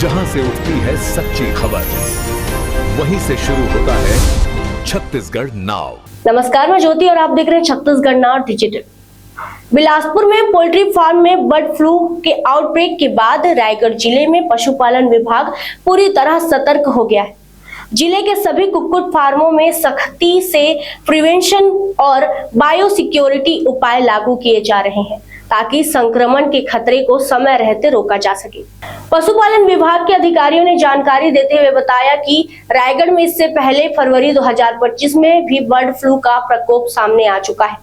जहां से उठती है सच्ची खबर, वहीं से शुरू होता है छत्तीसगढ़ नाउ। नमस्कार, मैं ज्योति और आप देख रहे हैं छत्तीसगढ़ नाउ डिजिटल। बिलासपुर में पोल्ट्री फार्म में बर्ड फ्लू के आउटब्रेक के बाद रायगढ़ जिले में पशुपालन विभाग पूरी तरह सतर्क हो गया है। जिले के सभी कुक्कुट फार्मों में सख्ती से प्रिवेंशन और बायोसिक्योरिटी उपाय लागू किए जा रहे हैं ताकि संक्रमण के खतरे को समय रहते रोका जा सके। पशुपालन विभाग के अधिकारियों ने जानकारी देते हुए बताया कि रायगढ़ में इससे पहले फरवरी 2025 में भी बर्ड फ्लू का प्रकोप सामने आ चुका है।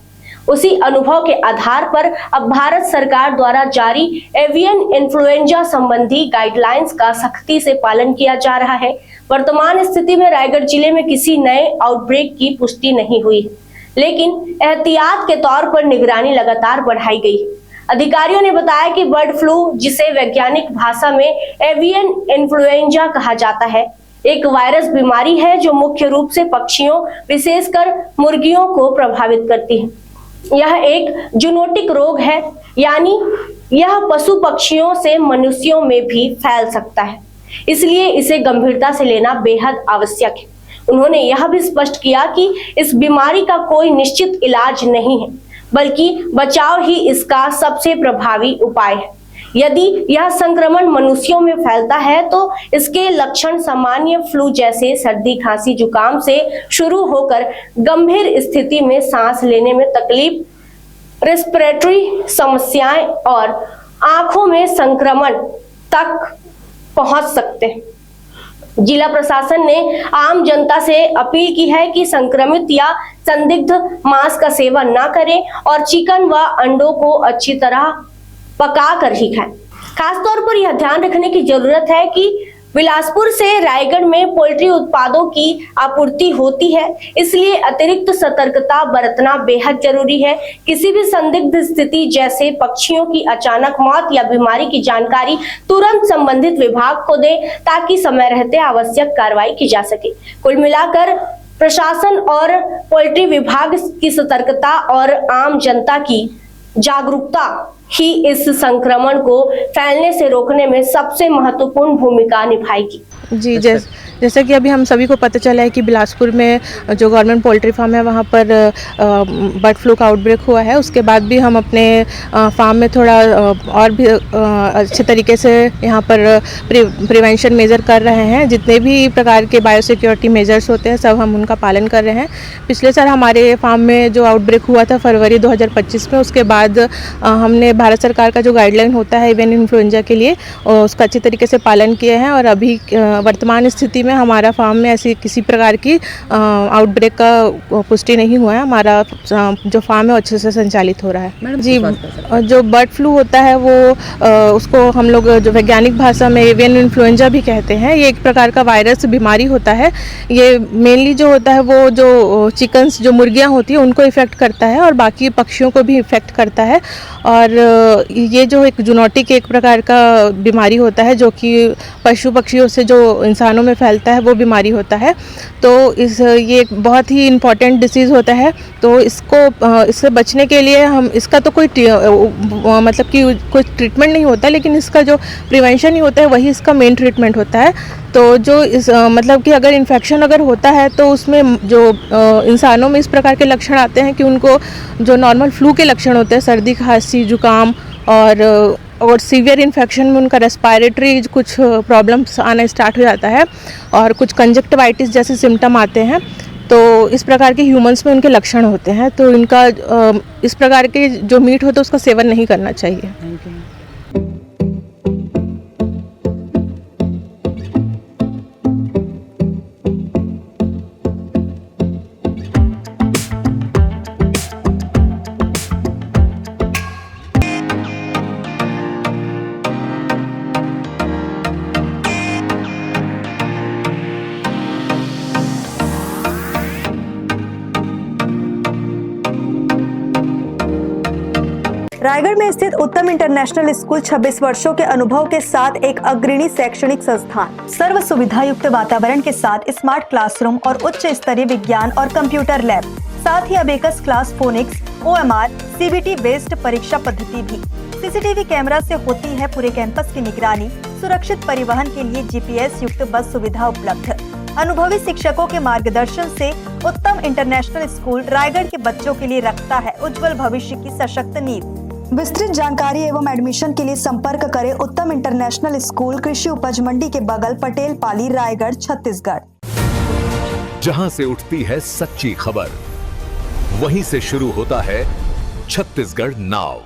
उसी अनुभव के आधार पर अब भारत सरकार द्वारा जारी एवियन इन्फ्लुएंजा संबंधी गाइडलाइंस का सख्ती से पालन किया जा रहा है। वर्तमान स्थिति में रायगढ़ जिले में किसी नए आउटब्रेक की पुष्टि नहीं हुई है, लेकिन एहतियात के तौर पर निगरानी लगातार बढ़ाई गई है। अधिकारियों ने बताया कि बर्ड फ्लू, जिसे वैज्ञानिक भाषा में एवियन इन्फ्लुएंजा कहा जाता है, एक वायरस बीमारी है जो मुख्य रूप से पक्षियों, विशेषकर मुर्गियों को प्रभावित करती है। यह एक जूनोटिक रोग है, यानी यह पशु पक्षियों से मनुष्यों में भी फैल सकता है, इसलिए इसे गंभीरता से लेना बेहद आवश्यक है। उन्होंने यह भी स्पष्ट किया कि इस बीमारी का कोई निश्चित इलाज नहीं है, बल्कि बचाव ही इसका सबसे प्रभावी उपाय है। यदि यह संक्रमण मनुष्यों में फैलता है तो इसके लक्षण सामान्य फ्लू जैसे सर्दी, खांसी, जुकाम से शुरू होकर गंभीर स्थिति में सांस लेने में तकलीफ, रेस्पिरेटरी समस्याएं और आंखों में संक्रमण तक पहुंच सकते हैं। जिला प्रशासन ने आम जनता से अपील की है कि संक्रमित या संदिग्ध मांस का सेवन न करें और चिकन व अंडों को अच्छी तरह पका कर ही खाएं। खासतौर पर यह ध्यान रखने की जरूरत है कि बिलासपुर से रायगढ़ में पोल्ट्री उत्पादों की आपूर्ति होती है, इसलिए अतिरिक्त सतर्कता बरतना बेहद जरूरी है। किसी भी संदिग्ध स्थिति जैसे पक्षियों की अचानक मौत या बीमारी की जानकारी तुरंत संबंधित विभाग को दें ताकि समय रहते आवश्यक कार्रवाई की जा सके। कुल मिलाकर प्रशासन और पोल्ट्री विभाग की सतर्कता और आम जनता की जागरूकता ही इस संक्रमण को फैलने से रोकने में सबसे महत्वपूर्ण भूमिका निभाएगी। जी, जैसा कि अभी हम सभी को पता चला है कि बिलासपुर में जो गवर्नमेंट पोल्ट्री फार्म है वहाँ पर बर्ड फ्लू का आउटब्रेक हुआ है। उसके बाद भी हम अपने फार्म में थोड़ा और भी अच्छे तरीके से यहाँ पर प्रिवेंशन मेजर कर रहे हैं। जितने भी प्रकार के बायोसिक्योरिटी मेजर्स होते हैं सब हम उनका पालन कर रहे हैं। पिछले साल हमारे फार्म में जो आउटब्रेक हुआ था फरवरी 2025 में, उसके बाद हमने भारत सरकार का जो गाइडलाइन होता है एवियन इन्फ्लुएंजा के लिए उसका अच्छी तरीके से पालन किया है और अभी वर्तमान स्थिति में हमारा फार्म में ऐसी किसी प्रकार की आउटब्रेक का पुष्टि नहीं हुआ है। हमारा जो फार्म है अच्छे से संचालित हो रहा है। जी, जो बर्ड फ्लू होता है वो उसको हम लोग जो वैज्ञानिक भाषा में एवियन इन्फ्लुएंजा भी कहते हैं। ये एक प्रकार का वायरस बीमारी होता है। ये मेनली जो होता है वो जो चिकन्स, जो मुर्गियाँ होती हैं उनको इफेक्ट करता है और बाकी पक्षियों को भी इफेक्ट करता है। और ये जो एक जूनोटिक एक प्रकार का बीमारी होता है जो कि पशु पक्षियों से जो इंसानों में फैलता है वो बीमारी होता है। तो ये एक बहुत ही इम्पॉर्टेंट डिसीज़ होता है। तो इससे बचने के लिए हम इसका तो कोई मतलब कि कोई ट्रीटमेंट नहीं होता, लेकिन इसका जो प्रिवेंशन ही होता है वही इसका मेन ट्रीटमेंट होता है। तो जो मतलब कि अगर इन्फेक्शन अगर होता है तो उसमें जो इंसानों में इस प्रकार के लक्षण आते हैं कि उनको जो नॉर्मल फ्लू के लक्षण होते हैं, सर्दी, खांसी, जुकाम और सीवियर इन्फेक्शन में उनका रेस्पिरेटरी कुछ प्रॉब्लम्स आना स्टार्ट हो जाता है और कुछ कंजक्टिवाइटिस जैसे सिम्टम आते हैं। तो इस प्रकार के ह्यूमंस में उनके लक्षण होते हैं। तो इनका इस प्रकार के जो मीट होता है उसका सेवन नहीं करना चाहिए। रायगढ़ में स्थित उत्तम इंटरनेशनल स्कूल 26 वर्षों के अनुभव के साथ एक अग्रणी शैक्षणिक संस्थान, सर्व सुविधा युक्त वातावरण के साथ स्मार्ट क्लासरूम और उच्च स्तरीय विज्ञान और कंप्यूटर लैब, साथ ही abacus class, phonics, OMR, CBT based परीक्षा पद्धति भी। CCTV कैमरा से होती है पूरे कैंपस की निगरानी। सुरक्षित परिवहन के लिए जीपीएस युक्त बस सुविधा उपलब्ध। अनुभवी शिक्षकों के मार्गदर्शन से उत्तम इंटरनेशनल स्कूल रायगढ़ के बच्चों के लिए रखता है उज्जवल भविष्य की सशक्त नींव। विस्तृत जानकारी एवं एडमिशन के लिए संपर्क करें उत्तम इंटरनेशनल स्कूल, कृषि उपज मंडी के बगल, पटेल पाली, रायगढ़, छत्तीसगढ़। जहां से उठती है सच्ची खबर, वहीं से शुरू होता है छत्तीसगढ़ नाव।